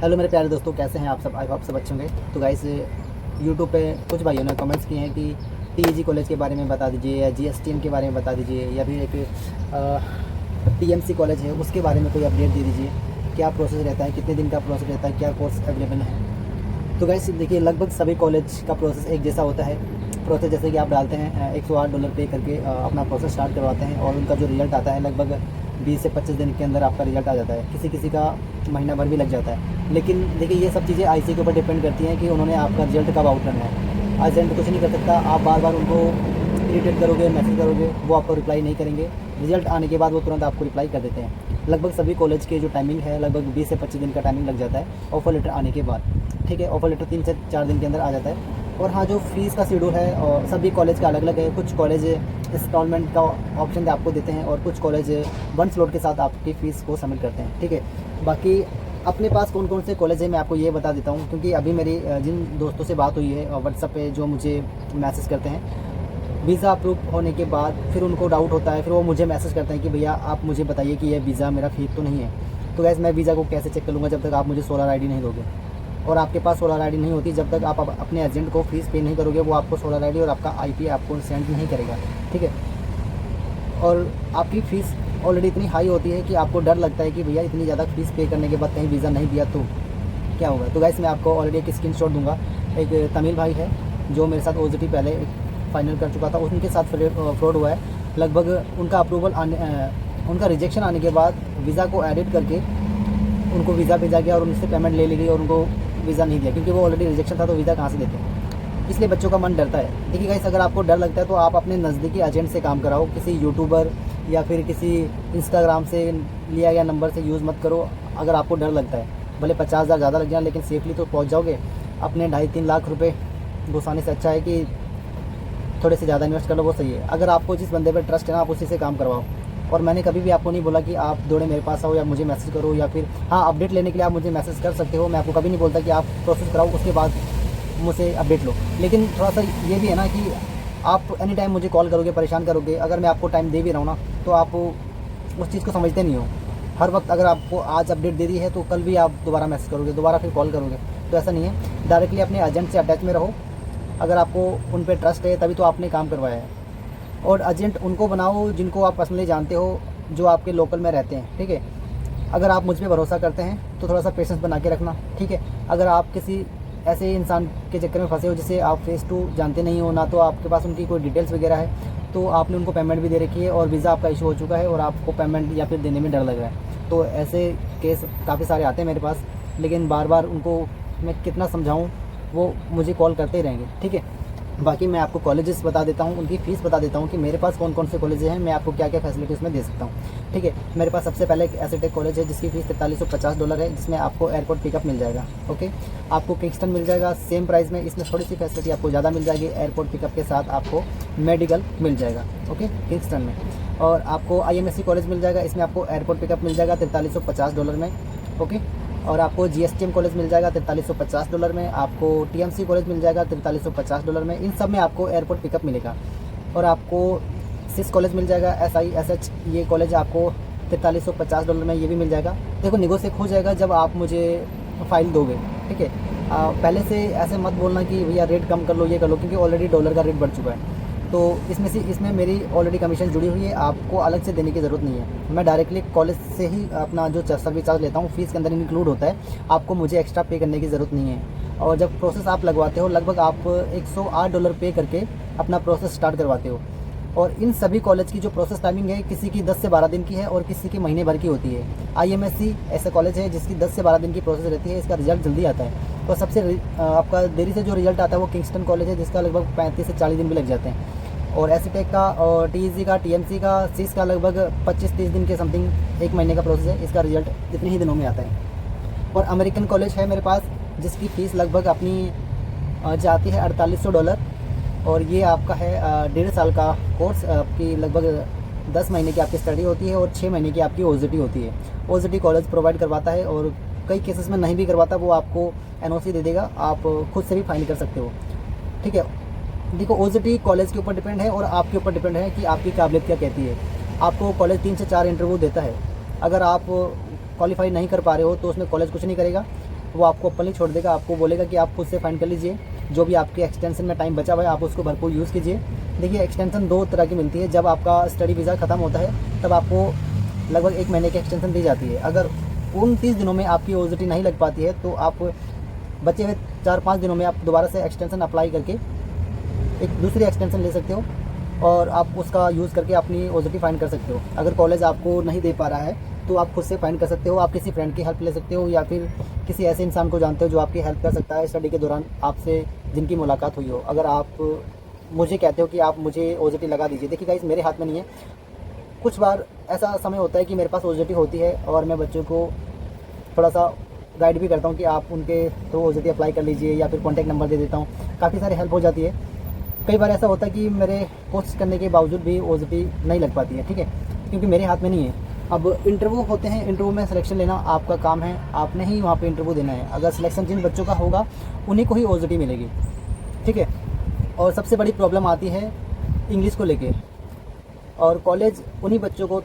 Hello मेरे प्यारे दोस्तों, कैसे हैं आप सब? आई होप सब अच्छे होंगे। तो गाइस, यूट्यूब पे कुछ भाइयों ने कमेंट्स किए हैं कि टीईजी कॉलेज के बारे में बता दीजिए, या जीएसटीएम के बारे में बता दीजिए, या फिर एक टीएमसी कॉलेज है उसके बारे में कोई अपडेट दे दीजिए। क्या प्रोसेस रहता है, कितने दिन का प्रोसेस रहता है, क्या कोर्स अवेलेबल है। तो गाइस देखिए, लगभग सभी कॉलेज का प्रोसेस एक जैसा होता है। प्रोसेस जैसे कि आप डालते हैं $108 पे करके अपना प्रोसेस स्टार्ट करवाते हैं, और उनका जो रिज़ल्ट आता है लगभग 20 से 25 दिन के अंदर आपका रिज़ल्ट आ जाता है। किसी किसी का महीना भर भी लग जाता है। लेकिन देखिए, ये सब चीज़ें आईसी के ऊपर डिपेंड करती हैं कि उन्होंने आपका रिजल्ट कब आउट करना है। एजेंट कुछ नहीं कर सकता। आप बार बार उनको इरिटेट करोगे, मैसेज करोगे, वो आपको रिप्लाई नहीं करेंगे। रिजल्ट आने के बाद वो तुरंत आपको रिप्लाई कर देते हैं। लगभग सभी कॉलेज के जो टाइमिंग है, लगभग 20 से 25 दिन का टाइमिंग लग जाता है ऑफ़र लेटर आने के बाद। ठीक है, ऑफ़र लेटर 3 से 4 दिन के अंदर आ जाता है। और हाँ, जो फीस का शेड्यूल है और सभी कॉलेज का अलग अलग है। कुछ कॉलेज इंस्टॉलमेंट का ऑप्शन आपको देते हैं, और कुछ कॉलेज वन स्लॉट के साथ आपकी फ़ीस को सबमिट करते हैं। ठीक है, बाकी अपने पास कौन कौन से कॉलेज है मैं आपको ये बता देता हूँ, क्योंकि अभी मेरी जिन दोस्तों से बात हुई है व्हाट्सएप पे, जो मुझे मैसेज करते हैं वीज़ा अप्रूव होने के बाद, फिर उनको डाउट होता है, फिर वो मुझे मैसेज करते हैं कि भैया आप मुझे बताइए कि ये वीज़ा मेरा फेक तो नहीं है। तो गैस, मैं वीज़ा को कैसे चेक कर लूँगा जब तक आप मुझे सोलर आईडी नहीं दोगे। और आपके पास सोलर आईडी नहीं होती जब तक आप अपने एजेंट को फीस पे नहीं करोगे, वो आपको सोलर आईडी और आपका आईपी आपको सेंड नहीं करेगा। ठीक है, और आपकी फ़ीस ऑलरेडी इतनी हाई होती है कि आपको डर लगता है कि भैया इतनी ज़्यादा फीस पे करने के बाद कहीं वीज़ा नहीं दिया तो क्या होगा। तो गाइस, मैं आपको ऑलरेडी एक स्क्रीनशॉट दूंगा। एक तमिल भाई है जो मेरे साथ ओजीटी पहले फाइनल कर चुका था, उनके साथ फ्रॉड हुआ है। लगभग उनका अप्रूवल उनका रिजेक्शन आने के बाद वीज़ा को एडिट करके उनको वीज़ा भेजा गया और उनसे पेमेंट ले ली गई और उनको वीज़ा नहीं दिया, क्योंकि वो ऑलरेडी रिजेक्शन था, तो वीज़ा कहाँ से देते हैं। इसलिए बच्चों का मन डरता है। देखिए गाइस, अगर आपको डर लगता है तो आप अपने नज़दीकी एजेंट से काम कराओ। किसी यूट्यूबर या फिर किसी इंस्टाग्राम से लिया गया नंबर से यूज़ मत करो। अगर आपको डर लगता है, भले 50,000 ज़्यादा लग जाए, लेकिन सेफली तो पहुंच जाओगे। अपने 2.5-3 लाख रुपए घुसाने से अच्छा है कि थोड़े से ज़्यादा इन्वेस्ट कर लो, वो सही है। अगर आपको जिस बंदे पर ट्रस्ट है ना, आप उसी से काम करवाओ। और मैंने कभी भी आपको नहीं बोला कि आप दौड़े मेरे पास आओ या मुझे मैसेज करो, या फिर हाँ, अपडेट लेने के लिए आप मुझे मैसेज कर सकते हो। मैं आपको कभी नहीं बोलता कि आप प्रोसेस कराओ उसके बाद मुझसे अपडेट लो। लेकिन थोड़ा सा ये भी है ना कि आप एनी टाइम मुझे कॉल करोगे, परेशान करोगे। अगर मैं आपको टाइम दे भी रहा हूँ ना, तो आप उस चीज़ को समझते नहीं हो। हर वक्त अगर आपको आज अपडेट दे दी है तो कल भी आप दोबारा मैसेज करोगे, दोबारा फिर कॉल करोगे। तो ऐसा नहीं है। डायरेक्टली अपने एजेंट से अटैच में रहो। अगर आपको उन पर ट्रस्ट है तभी तो आपने काम करवाया है। और एजेंट उनको बनाओ जिनको आप पर्सनली जानते हो, जो आपके लोकल में रहते हैं। ठीक है, अगर आप मुझ पर भरोसा करते हैं तो थोड़ा सा पेशेंस बना के रखना। ठीक है, अगर आप किसी ऐसे इंसान के चक्कर में फंसे हो जिसे आप फेस टू जानते नहीं हो ना, तो आपके पास उनकी कोई डिटेल्स वगैरह है, तो आपने उनको पेमेंट भी दे रखी है और वीज़ा आपका इशू हो चुका है और आपको पेमेंट या फिर देने में डर लग रहा है, तो ऐसे केस काफ़ी सारे आते हैं मेरे पास। लेकिन बार बार उनको मैं कितना समझाऊँ, वो मुझे कॉल करते ही रहेंगे। ठीक है, बाकी मैं आपको कॉलेजेस बता देता हूँ, उनकी फ़ीस बता देता हूँ कि मेरे पास कौन कौन से कॉलेजेस हैं, मैं आपको क्या क्या फैसिलिटीज़ में दे सकता हूँ। ठीक है, मेरे पास सबसे पहले एक एसटेक कॉलेज है जिसकी फ़ीस $4350 है, जिसमें आपको एयरपोर्ट पिकअप मिल जाएगा। ओके, आपको किंगस्टन मिल जाएगा सेम प्राइस में। इसमें थोड़ी सी फैसिलिटी आपको ज़्यादा मिल जाएगी। एयरपोर्ट पिकअप के साथ आपको मेडिकल मिल जाएगा। ओके, किंगस्टन में। और आपको IMSC कॉलेज मिल जाएगा, इसमें आपको एयरपोर्ट पिकअप मिल जाएगा $4350 में। ओके, और आपको GSTM कॉलेज मिल जाएगा $4350 में। आपको TMC कॉलेज मिल जाएगा $4350 में। इन सब में आपको एयरपोर्ट पिकअप मिलेगा। और आपको सिस कॉलेज मिल जाएगा, SISH ये कॉलेज आपको $4350 में ये भी मिल जाएगा। देखो, निगोशिएट हो जाएगा जब आप मुझे फ़ाइल दोगे। ठीक है, पहले से ऐसे मत बोलना कि भैया रेट कम कर लो, ये कर लो, क्योंकि ऑलरेडी डॉलर का रेट बढ़ चुका है। तो इसमें मेरी ऑलरेडी कमीशन जुड़ी हुई है, आपको अलग से देने की ज़रूरत नहीं है। मैं डायरेक्टली कॉलेज से ही अपना जो सर्विस चार्ज लेता हूँ फ़ीस के अंदर इंक्लूड होता है, आपको मुझे एक्स्ट्रा पे करने की ज़रूरत नहीं है। और जब प्रोसेस आप लगवाते हो, लगभग आप $108 पे करके अपना प्रोसेस स्टार्ट करवाते हो। और इन सभी कॉलेज की जो प्रोसेस टाइमिंग है, किसी की 10 से 12 दिन की है और किसी की महीने भर की होती है। IMSC ऐसा कॉलेज है जिसकी 10 से 12 दिन की प्रोसेस रहती है, इसका रिजल्ट जल्दी आता है। और सबसे आपका देरी से जो रिजल्ट आता है वो किंगस्टन कॉलेज है, जिसका लगभग 35 से 40 दिन भी लग जाते हैं। और एसटेक का और TEC का, TMC का, सिस का लगभग 25-30 दिन के समथिंग, 1 महीने का प्रोसेस है। इसका रिजल्ट इतने ही दिनों में आता है। और अमेरिकन कॉलेज है मेरे पास, जिसकी फ़ीस लगभग अपनी जाती है $4800। और ये आपका है 1.5 साल का कोर्स। आपकी लगभग 10 महीने की आपकी स्टडी होती है और 6 महीने की आपकी OJT होती है। OJT कॉलेज प्रोवाइड करवाता है, और कई केसेस में नहीं भी करवाता, वो आपको NOC दे देगा, आप खुद से भी फाइल कर सकते हो। ठीक है, देखो, OJT कॉलेज के ऊपर डिपेंड है और आपके ऊपर डिपेंड है कि आपकी काबिलियत क्या कहती है। आपको कॉलेज 3 से 4 इंटरव्यू देता है। अगर आप क्वालिफाई नहीं कर पा रहे हो तो उसमें कॉलेज कुछ नहीं करेगा। वो आपको ओपनली छोड़ देगा, आपको बोलेगा कि आप खुद से फाइंड कर लीजिए, जो भी आपके एक्सटेंशन में टाइम बचा हुआ है आप उसको भरपूर यूज़ कीजिए। देखिए एक्सटेंशन 2 तरह की मिलती है, जब आपका स्टडी वीज़ा ख़त्म होता है तब आपको लगभग 1 महीने की एक्सटेंशन दी जाती है। अगर उन 30 दिनों में आपकी ओजेटी नहीं लग पाती है तो आप बचे हुए 4-5 दिनों में आप दोबारा से एक्सटेंशन अप्लाई करके एक दूसरी एक्सटेंशन ले सकते हो और आप उसका यूज़ करके अपनी ओजेटी फाइंड कर सकते हो। अगर कॉलेज आपको नहीं दे पा रहा है तो आप खुद से फाइंड कर सकते हो, आप किसी फ्रेंड की हेल्प ले सकते हो या फिर किसी ऐसे इंसान को जानते हो जो आपकी हेल्प कर सकता है स्टडी के दौरान आपसे जिनकी मुलाकात हुई हो। अगर आप मुझे कहते हो कि आप मुझे ओजेटी लगा दीजिए, देखिए गाइस मेरे हाथ में नहीं है। कुछ बार ऐसा समय होता है कि मेरे पास ओजेटी होती है और मैं बच्चों को थोड़ा सा गाइड भी करता हूँ कि आप उनके थ्रू ओजेटी अप्लाई कर लीजिए या फिर कॉन्टैक्ट नंबर दे देता हूँ, काफ़ी सारी हेल्प हो जाती है। कई बार ऐसा होता है कि मेरे कोशिश करने के बावजूद भी ओजेटी नहीं लग पाती है, ठीक है, क्योंकि मेरे हाथ में नहीं है। अब इंटरव्यू होते हैं, इंटरव्यू में सिलेक्शन लेना आपका काम है, आपने ही वहाँ पे इंटरव्यू देना है। अगर सिलेक्शन जिन बच्चों का होगा उन्हीं को ही ओजेटी मिलेगी, ठीक है। और सबसे बड़ी प्रॉब्लम आती है इंग्लिश को लेके, और कॉलेज उन्हीं बच्चों को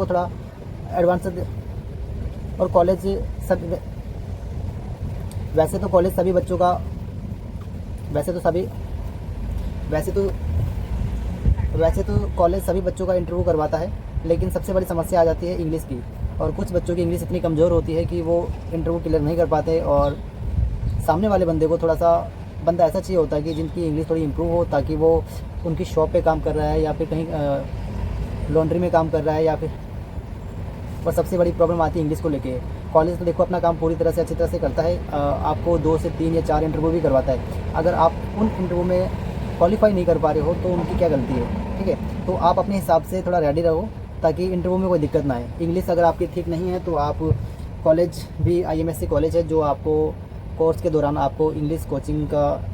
थोड़ा एडवांस और कॉलेज सब वैसे तो कॉलेज सभी बच्चों का वैसे तो कॉलेज सभी बच्चों का इंटरव्यू करवाता है, लेकिन सबसे बड़ी समस्या आ जाती है इंग्लिश की। और कुछ बच्चों की इंग्लिश इतनी कमज़ोर होती है कि वो इंटरव्यू क्लियर नहीं कर पाते और सामने वाले बंदे को थोड़ा सा बंदा ऐसा चाहिए होता है कि जिनकी इंग्लिश थोड़ी इंप्रूव हो, ताकि वो उनकी शॉप पे काम कर रहा है या फिर कहीं लॉन्ड्री में काम कर रहा है या फिर। और सबसे बड़ी प्रॉब्लम आती है इंग्लिश को लेके। कॉलेज तो देखो अपना काम पूरी तरह से अच्छी तरह से करता है, आपको 2 से 3 या 4 इंटरव्यू भी करवाता है। अगर आप उन इंटरव्यू में क्वालिफाई नहीं कर पा रहे हो तो उनकी क्या गलती है, ठीक है। तो आप अपने हिसाब से थोड़ा रेडी रहो ताकि इंटरव्यू में कोई दिक्कत ना आए। इंग्लिश अगर आपकी ठीक नहीं है तो आप कॉलेज भी IMSC कॉलेज है जो आपको कोर्स के दौरान आपको इंग्लिश कोचिंग का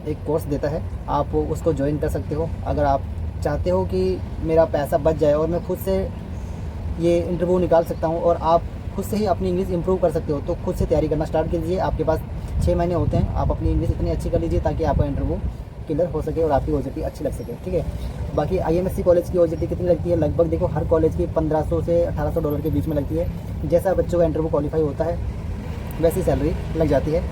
एक कोर्स देता है, आप उसको ज्वाइन कर सकते हो। अगर आप चाहते हो कि मेरा पैसा बच जाए और मैं खुद से ये इंटरव्यू निकाल सकता हूँ और आप खुद से ही अपनी इंग्लिश इंप्रूव कर सकते हो, तो खुद से तैयारी करना स्टार्ट कीजिए। आपके पास 6 महीने होते हैं, आप अपनी इंग्लिश इतनी अच्छी कर लीजिए ताकि आपका इंटरव्यू क्लियर हो सके और आपकी ओजेटी अच्छी लग सके, ठीक है। बाकी IMSC कॉलेज की ओजेटी कितनी लगती है, लगभग देखो हर कॉलेज की $1500 से $1800 के बीच में लगती है। जैसा बच्चों का इंटरव्यू क्वालिफाई होता है वैसी सैलरी लग जाती है।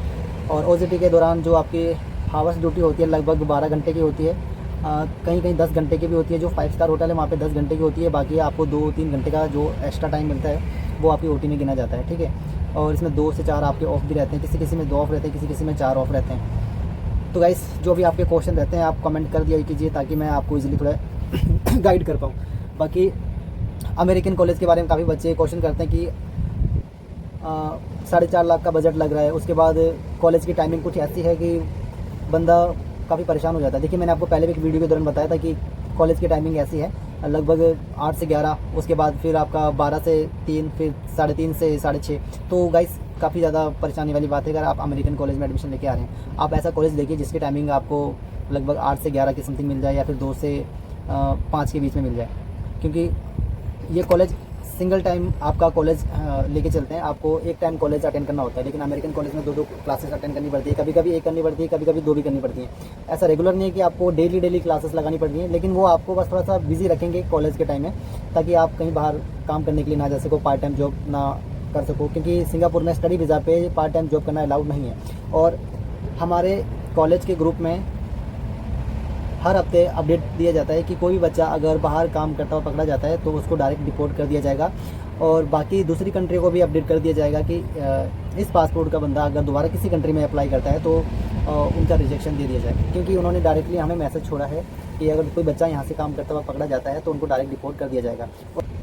और ओजेटी के दौरान जो आपकी हावर्स ड्यूटी होती है लगभग 12 घंटे की होती है, कहीं कहीं 10 घंटे की भी होती है। जो 5 स्टार होटल है वहाँ पे 10 घंटे की होती है, बाकी आपको 2-3 घंटे का जो एक्स्ट्रा टाइम मिलता है वो आपकी OT में गिना जाता है, ठीक है। और इसमें 2 से 4 आपके ऑफ भी रहते हैं, किसी में 2 ऑफ रहते हैं, किसी में 4 ऑफ रहते हैं। तो गाइस जो भी आपके क्वेश्चन रहते हैं आप कमेंट कर दिया कीजिए ताकि मैं आपको इजीली थोड़ा गाइड कर पाऊँ। बाकी अमेरिकन कॉलेज के बारे में काफ़ी बच्चे क्वेश्चन करते हैं कि 4.5 लाख का बजट लग रहा है, उसके बाद कॉलेज की टाइमिंग कुछ ऐसी है कि बंदा काफ़ी परेशान हो जाता है। देखिए मैंने आपको पहले भी एक वीडियो के दौरान बताया था कि कॉलेज की टाइमिंग ऐसी है, लगभग 8 से 11, उसके बाद फिर आपका 12 से 3, फिर 3:30 से 6:30। तो गाइस काफ़ी ज़्यादा परेशानी वाली बात है अगर आप अमेरिकन कॉलेज में एडमिशन लेके आ रहे हैं। आप ऐसा कॉलेज देखिए जिसकी टाइमिंग आपको लगभग 8 से 11 की समथिंग मिल जाए या फिर 2 से 5 के बीच में मिल जाए, क्योंकि ये कॉलेज सिंगल टाइम आपका कॉलेज लेके चलते हैं। आपको एक टाइम कॉलेज अटेंड करना होता है, लेकिन अमेरिकन कॉलेज में 2-2 क्लासेस अटेंड करनी पड़ती है, कभी कभी एक करनी पड़ती है, कभी कभी 2 भी करनी पड़ती है। ऐसा रेगुलर नहीं है कि आपको डेली क्लासेस लगानी पड़ती हैं, लेकिन वो आपको बस थोड़ा सा बिजी रखेंगे कॉलेज के टाइम में, ताकि आप कहीं बाहर काम करने के लिए ना जा सको, पार्ट टाइम जॉब ना कर सको, क्योंकि सिंगापुर में स्टडी वीज़ा पे पार्ट टाइम जॉब करना अलाउड नहीं है। और हमारे कॉलेज के ग्रुप में हर हफ्ते अपडेट दिया जाता है कि कोई भी बच्चा अगर बाहर काम करता हुआ पकड़ा जाता है तो उसको डायरेक्ट डिपोर्ट कर दिया जाएगा, और बाकी दूसरी कंट्री को भी अपडेट कर दिया जाएगा कि इस पासपोर्ट का बंदा अगर दोबारा किसी कंट्री में अप्लाई करता है तो उनका रिजेक्शन दे दिया जाएगा, क्योंकि उन्होंने डायरेक्टली हमें मैसेज छोड़ा है कि अगर कोई बच्चा यहाँ से काम करता हुआ पकड़ा जाता है तो उनको डायरेक्ट डिपोर्ट कर दिया जाएगा।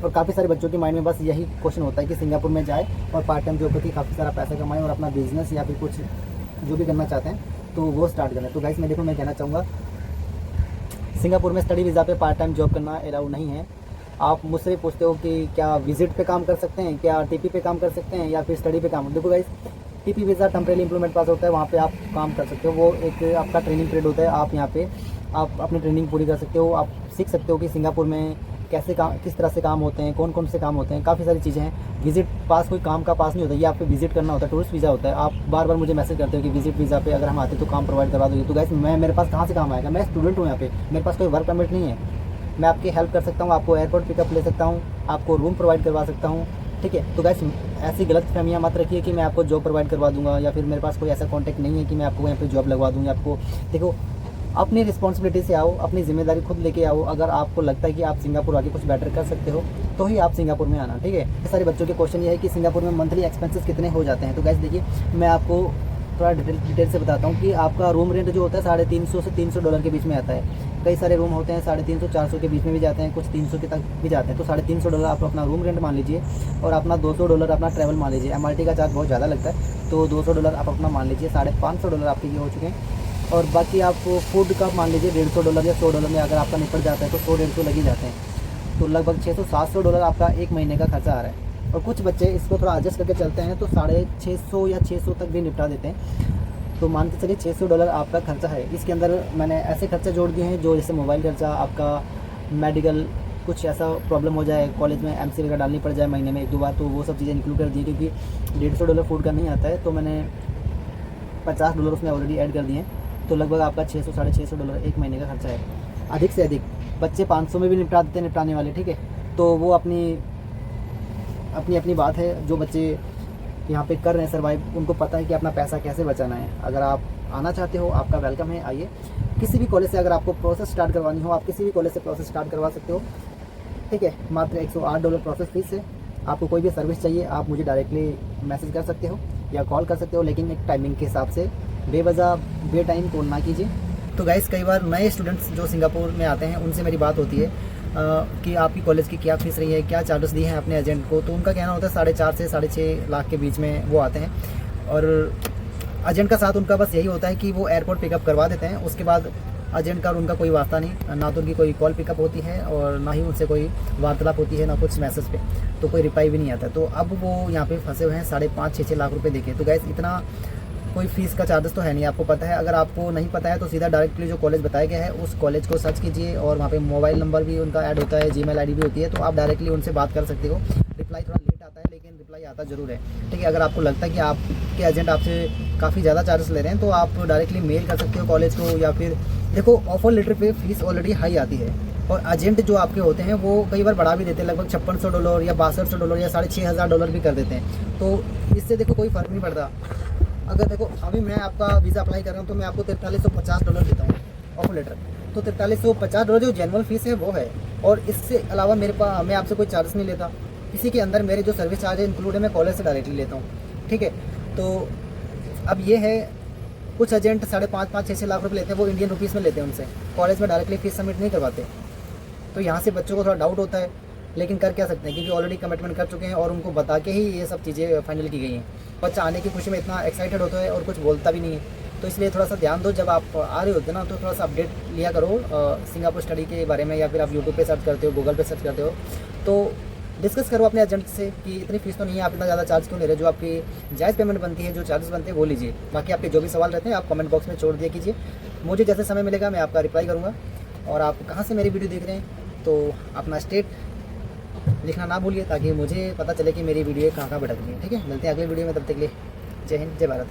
और काफ़ी सारे बच्चों के माइंड में बस यही क्वेश्चन होता है कि सिंगापुर में जाए और पार्ट टाइम जॉब करके काफ़ी सारा पैसा कमाएं और अपना बिजनेस या फिर कुछ जो भी करना चाहते हैं तो वो स्टार्ट करें। तो गाइस मैं कहना चाहूँगा सिंगापुर में स्टडी वीज़ा पे पार्ट टाइम जॉब करना अलाउ नहीं है। आप मुझसे भी पूछते हो कि क्या विजिट पे काम कर सकते हैं, क्या TP पे काम कर सकते हैं या फिर स्टडी पे काम। देखो guys TP visa temporary employment pass होता है, वहाँ पे आप काम कर सकते हो, वो एक आपका ट्रेनिंग पीरियड होता है। आप यहाँ पे आप अपनी ट्रेनिंग पूरी कर सकते हो, आप सीख सकते हो कि सिंगापुर में कैसे काम, किस तरह से काम होते हैं, कौन कौन से काम होते हैं, काफ़ी सारी चीज़ें हैं। विजिट पास कोई काम का पास नहीं होता, ये आपको विजिट करना होता है, टूरिस्ट वीज़ा होता है। आप बार बार मुझे मैसेज करते हो कि विजिट वीज़ा पे अगर हम आते तो काम प्रोवाइड करवा दोगे। तो गाइस मेरे पास कहाँ से काम आएगा, मैं स्टूडेंट हूँ यहाँ पे, मेरे पास कोई वर्क परमिट नहीं है। मैं आपकी हेल्प कर सकता हूँ, आपको एयरपोर्ट पिकअप ले सकता हूँ, आपको रूम प्रोवाइड करवा सकता हूँ, ठीक है। तो गाइस ऐसी गलत फहमियाँ मत रखिए कि मैं आपको जॉब प्रोवाइड करवा दूंगा या फिर मेरे पास कोई ऐसा कॉन्टैक्ट नहीं है कि मैं आपको यहाँ पे जॉब लगवा दूँगा। आपको देखो, अपनी रिस्पॉन्सिबिलिटी से आओ, अपनी जिम्मेदारी खुद लेके आओ। अगर आपको लगता है कि आप सिंगापुर आके कुछ बेटर कर सकते हो तो ही आप सिंगापुर में आना, ठीक है। सारे बच्चों के क्वेश्चन ये है कि सिंगापुर में मंथली एक्सपेंसेस कितने हो जाते हैं। तो गाइस देखिए, मैं आपको थोड़ा डिटेल से बताता हूँ कि आपका रूम रेंट जो होता है $350 से $300 के बीच में आता है। कई सारे रूम होते हैं 350-400 के बीच में भी जाते हैं, कुछ 300 के तक भी जाते हैं। तो $350 आप अपना रूम रेंट मान लीजिए और अपना $200 अपना ट्रैवल मान लीजिए। MRT का चार्ज बहुत ज़्यादा लगता है, तो $200 आप अपना मान लीजिए, $550 आपके ये हो चुके हैं। और बाकी आपको फूड का मान लीजिए $150 या $100 में अगर आपका निपट जाता है तो 100-150 लग ही जाते हैं। तो लगभग $600-700 आपका एक महीने का खर्चा आ रहा है। और कुछ बच्चे इसको थोड़ा एडजस्ट करके चलते हैं तो 650 या 600 तक भी निपटा देते हैं। तो मान के चलिए $600 आपका खर्चा है। इसके अंदर मैंने ऐसे खर्चे जोड़ दिए हैं जो जैसे मोबाइल खर्चा, आपका मेडिकल, कुछ ऐसा प्रॉब्लम हो जाए, कॉलेज में MC वगैरह डालनी पड़ जाए महीने में 1-2 बार, तो वो सब चीज़ें इंक्लूड कर दी। क्योंकि $150 फूड का नहीं आता है, तो मैंने $50 उसमें ऑलरेडी ऐड कर दिए हैं। तो लगभग आपका $600-650 एक महीने का खर्चा है। अधिक से अधिक बच्चे 500 में भी निपटा देते हैं, निपटाने वाले, ठीक है। तो वो अपनी अपनी बात है। जो बच्चे यहाँ पे कर रहे हैं सर्वाइव, उनको पता है कि अपना पैसा कैसे बचाना है। अगर आप आना चाहते हो, आपका वेलकम है, आइए। किसी भी कॉलेज से अगर आपको प्रोसेस स्टार्ट करवानी हो, आप किसी भी कॉलेज से प्रोसेस स्टार्ट करवा सकते हो, ठीक है। मात्र $108 प्रोसेस फीस है। आपको कोई भी सर्विस चाहिए, आप मुझे डायरेक्टली मैसेज कर सकते हो या कॉल कर सकते हो, लेकिन एक टाइमिंग के हिसाब से बेवजह बेटाइम कॉल ना कीजिए। तो गाइस, कई बार नए स्टूडेंट्स जो सिंगापुर में आते हैं उनसे मेरी बात होती है कि आपकी कॉलेज की क्या फ़ीस रही है, क्या चार्जेस दिए हैं अपने एजेंट को। तो उनका कहना होता है 4.5 से 6.5 लाख के बीच में वो आते हैं। और एजेंट का साथ उनका बस यही होता है कि वो एयरपोर्ट पिकअप करवा देते हैं। उसके बाद एजेंट का और उनका कोई वास्ता नहीं, ना तो उनकी कोई कॉल पिकअप होती है और ना ही उनसे कोई वार्तालाप होती है, ना कुछ मैसेज पे तो कोई रिप्लाई भी नहीं आता। तो अब वो यहाँ पे फंसे हुए हैं 5.5-6 लाख रुपये देके। तो गैस, इतना कोई फीस का चार्जेस तो है नहीं, आपको पता है। अगर आपको नहीं पता है तो सीधा डायरेक्टली जो कॉलेज बताया गया है उस कॉलेज को सर्च कीजिए, और वहाँ पे मोबाइल नंबर भी उनका ऐड होता है, जीमेल आईडी भी होती है, तो आप डायरेक्टली उनसे बात कर सकते हो। रिप्लाई थोड़ा लेट आता है, लेकिन रिप्लाई आता ज़रूर है, ठीक है। अगर आपको लगता है कि आपके एजेंट आपसे काफ़ी ज़्यादा चार्जेस ले रहे हैं तो आप डायरेक्टली मेल कर सकते हो कॉलेज को। या फिर देखो, ऑफर लेटर पे फीस ऑलरेडी हाई आती है, और एजेंट जो आपके होते हैं वो कई बार बढ़ा भी देते हैं, लगभग $5600 या $6200 या $6500 भी कर देते हैं। तो इससे देखो कोई फ़र्क नहीं पड़ता। अगर देखो, अभी मैं आपका वीज़ा अप्लाई कर रहा हूँ तो मैं आपको $4350 देता हूँ ऑफर लेटर। तो $4350 जो जेनुअल फीस है वो है, और इससे अलावा मेरे पास मैं आपसे कोई चार्ज नहीं लेता। इसी के अंदर मेरे जो सर्विस चार्ज है इंक्लूड है, मैं कॉलेज से डायरेक्टली लेता हूँ, ठीक है। तो अब ये है, कुछ एजेंट 5.5-6 लाख रुपये लेते हैं, वो इंडियन रुपीज़ में लेते हैं उनसे, कॉलेज में डायरेक्टली फीस सबमिट नहीं करवाते। तो यहाँ से बच्चों को थोड़ा डाउट होता है, लेकिन कर क्या सकते हैं, क्योंकि ऑलरेडी कमिटमेंट कर चुके हैं और उनको बता के ही ये सब चीज़ें फाइनल की गई हैं। बच्चा आने की खुशी में इतना एक्साइटेड होता है और कुछ बोलता भी नहीं है। तो इसलिए थोड़ा सा ध्यान दो, जब आप आ रहे होते ना तो थोड़ा सा अपडेट लिया करो सिंगापुर स्टडी के बारे में, या फिर आप यूट्यूब पे सर्च करते हो, गूगल पे सर्च करते हो, तो डिस्कस करो अपने एजेंट से कि इतनी फीस तो नहीं है, आप इतना ज़्यादा चार्ज क्यों ले रहे हो। जो आपकी जायज़ पेमेंट बनती है, जो चार्जेस बनते हैं वो लीजिए। बाकी आपके जो भी सवाल रहते हैं आप कमेंट बॉक्स में छोड़ दिया कीजिए, मुझे जैसे समय मिलेगा मैं आपका रिप्लाई करूँगा। और आप कहाँ से मेरी वीडियो देख रहे हैं तो अपना स्टेट लिखना ना भूलिए, ताकि मुझे पता चले कि मेरी वीडियो कहाँ भटक रही है, ठीक है। मिलते हैं अगले वीडियो में, तब तक के लिए जय हिंद, जय भारत।